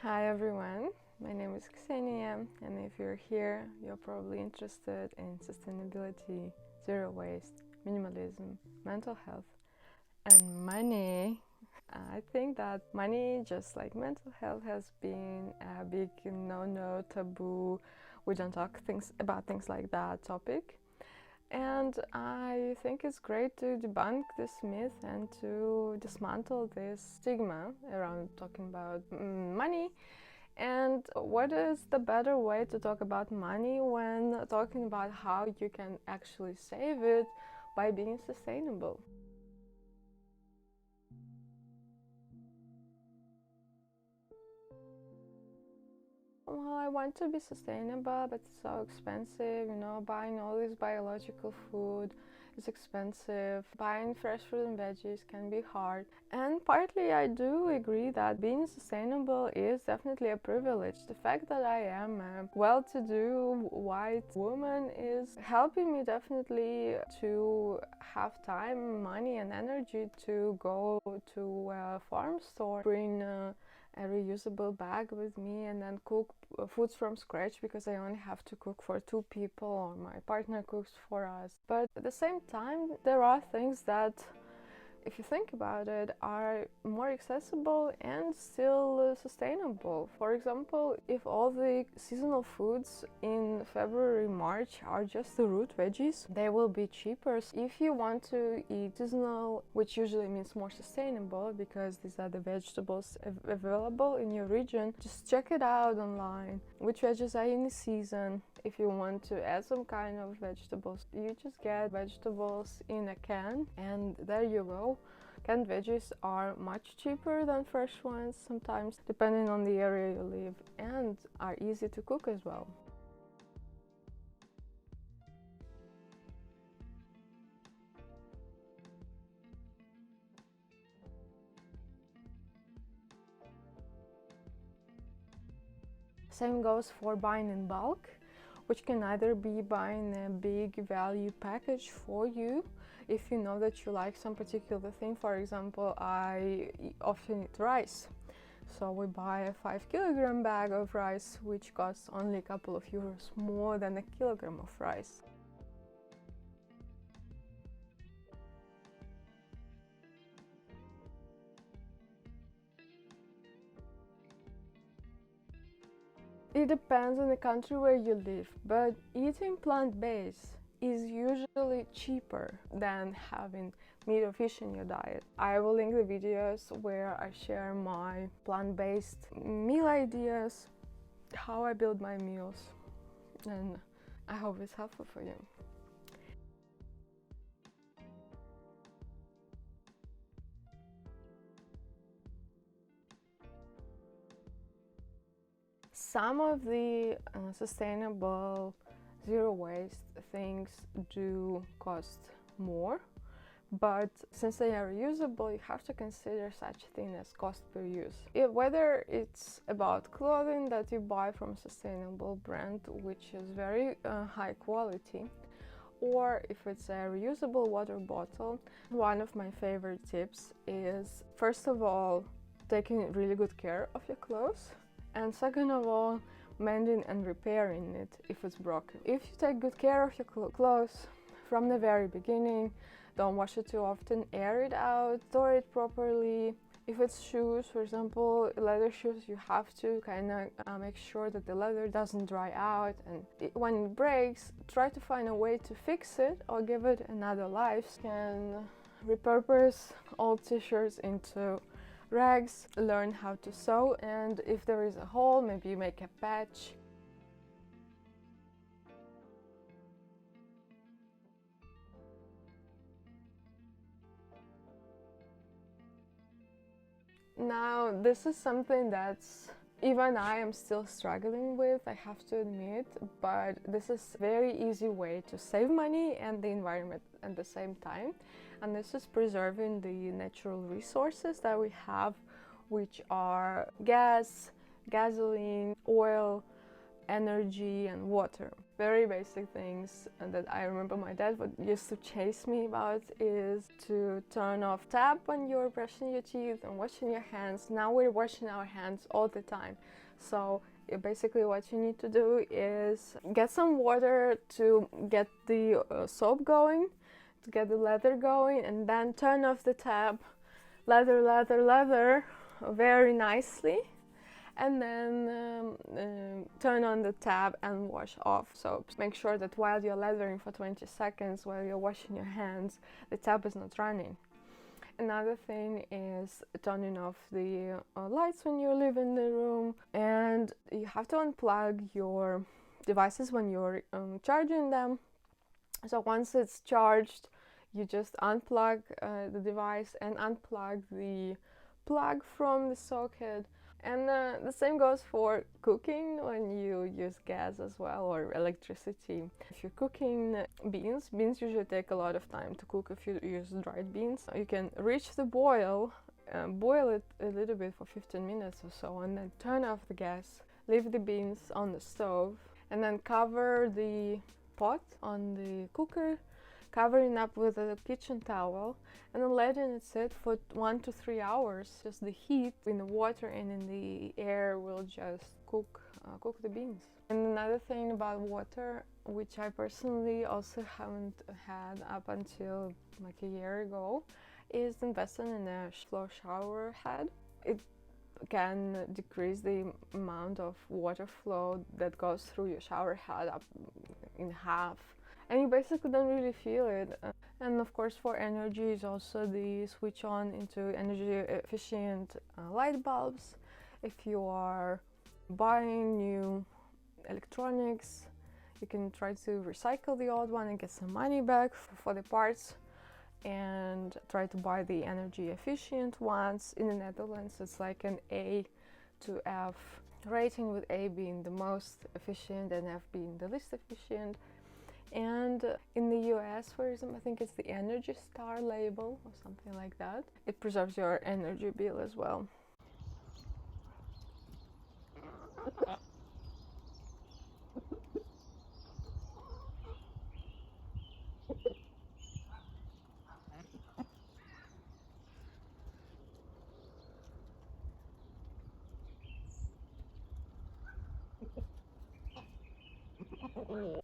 Hi everyone, my name is Ksenia, and if you're here, you're probably interested in sustainability, zero waste, minimalism, mental health, and money. I think that money, just like mental health, has been a big no-no, taboo. We don't talk about things like that topic. And I think it's great to debunk this myth and to dismantle this stigma around talking about money. And what is the better way to talk about money when talking about how you can actually save it by being sustainable? Well, I want to be sustainable, but it's so expensive, buying all this biological food is expensive. Buying fresh fruit and veggies can be hard. And partly I do agree that being sustainable is definitely a privilege. The fact that I am a well-to-do white woman is helping me definitely to have time, money and energy to go to a farm store, bring a reusable bag with me and then cook foods from scratch because I only have to cook for 2 people or my partner cooks for us. But at the same time, there are things that, if you think about it, are more accessible and still sustainable. For example, if all the seasonal foods in February, March are just the root veggies, they will be cheaper. If you want to eat seasonal, which usually means more sustainable because these are the vegetables available in your region, just check it out online. Which veggies are in the season? If you want to add some kind of vegetables, you just get vegetables in a can and there you go. Canned veggies are much cheaper than fresh ones sometimes, depending on the area you live, and are easy to cook as well. Same goes for buying in bulk, which can either be buying a big value package for you if you know that you like some particular thing. For example, I often eat rice. So we buy a 5 kilogram bag of rice, which costs only a couple of euros more than a kilogram of rice. It depends on the country where you live, but eating plant-based is usually cheaper than having meat or fish in your diet. I will link the videos where I share my plant-based meal ideas, how I build my meals, and I hope it's helpful for you. Some of the sustainable zero waste things do cost more, but since they are reusable, you have to consider such thing as cost per use. Whether it's about clothing that you buy from a sustainable brand, which is very high quality, or if it's a reusable water bottle, one of my favorite tips is, first of all, taking really good care of your clothes. And second of all, mending and repairing it if it's broken. If you take good care of your clothes from the very beginning, don't wash it too often, air it out, store it properly. If it's shoes, for example, leather shoes, you have to kind of make sure that the leather doesn't dry out, and when it breaks, try to find a way to fix it or give it another life. You can repurpose old t-shirts into rags, learn how to sew, and if there is a hole, maybe you make a patch. Now, this is something that's even I am still struggling with, I have to admit, but this is a very easy way to save money and the environment at the same time. And this is preserving the natural resources that we have, which are gas, gasoline, oil, energy and water. very basic things that I remember my dad used to chase me about is to turn off tap when you're brushing your teeth and washing your hands. Now we're washing our hands all the time. So basically what you need to do is get some water to get the soap going, to get the lather going, and then turn off the tap, lather very nicely, and then turn on the tap and wash off soaps. Make sure that while you're lathering for 20 seconds, while you're washing your hands, the tap is not running. Another thing is turning off the lights when you leave in the room, and you have to unplug your devices when you're charging them. So once it's charged, you just unplug the device and unplug the plug from the socket. And the same goes for cooking when you use gas as well, or electricity. If you're cooking beans usually take a lot of time to cook if you use dried beans. You can reach the boil it a little bit for 15 minutes or so, and then turn off the gas, leave the beans on the stove, and then cover the pot on the cooker, covering up with a kitchen towel, and then letting it sit for 1 to 3 hours. Just the heat in the water and in the air will just cook the beans. And another thing about water, which I personally also haven't had up until like a year ago, is investing in a flow shower head. It can decrease the amount of water flow that goes through your shower head up in half, and you basically don't really feel it. And of course, for energy is also the switch on into energy efficient light bulbs. If you are buying new electronics, you can try to recycle the old one and get some money back for the parts, and try to buy the energy efficient ones. In the Netherlands, it's like an A to F rating, with A being the most efficient and F being the least efficient. And in the US, for example, I think it's the Energy Star label or something like that. It preserves your energy bill as well.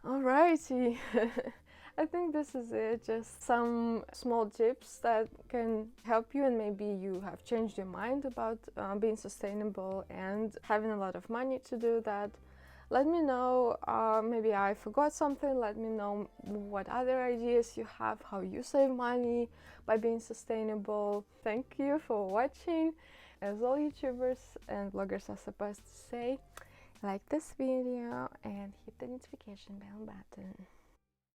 Alrighty, I think this is it. Just some small tips that can help you, and maybe you have changed your mind about being sustainable and having a lot of money to do that. Let me know, maybe I forgot something. Let me know what other ideas you have, how you save money by being sustainable. Thank you for watching. As all YouTubers and bloggers are supposed to say, like this video and hit the notification bell button.